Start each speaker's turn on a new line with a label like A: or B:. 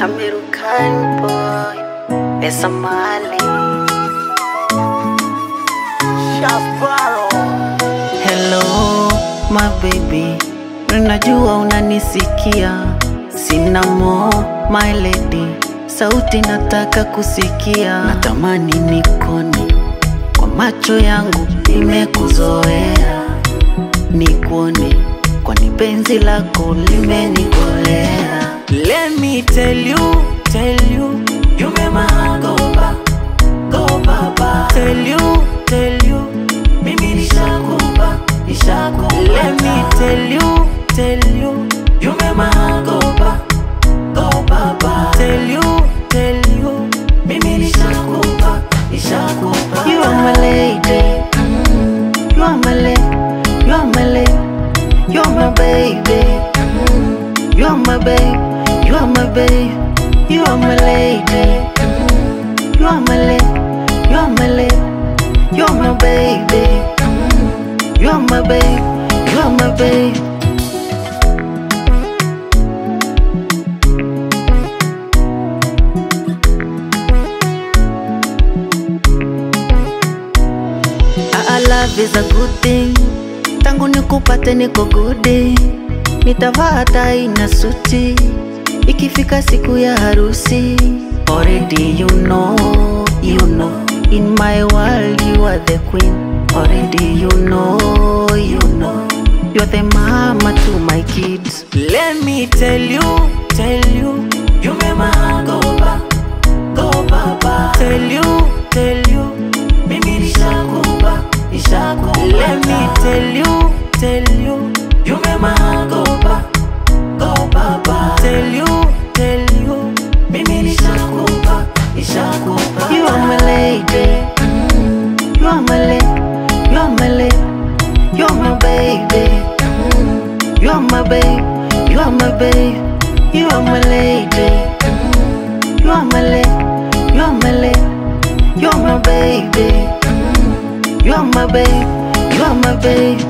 A: American boy, pesa mali. Hello my baby, ninajua unanisikia. Sina more my lady, sauti nataka kusikia. Natamani nikone kwa macho yangu, nimekuzoea. Nikuone kwani penzi lako limenikolea. Let me tell you, you make my heart go ba. Tell you, mimi nishakupa. Let me tell you, you make my heart go ba. Tell you, mimi nishakupa. You are my lady, you are my lady, you are my lady, you are my baby, you are my babe, you are my babe, you are my lady, you are my lady, you are my lady, you are my baby, you are my babe, you are my babe. Love is a good thing. Tangu nikupate niko good. Nitavaa tai na suti ikifika siku ya harusi. Already you know, in my world you are the queen. Already you know, you're the mama to my kids. Let me tell you, you make my heart go ba. Tell you, mimi nishakupa. Let me tell you, you make my heart go ba. Tell you, mimi nishakupa. You are my lady, you are my lady, you are my lady, you are my baby, you are my babe, you are my babe, you are my lady, you are my lady, you are my lady, you are my baby, you are my babe, you are my babe.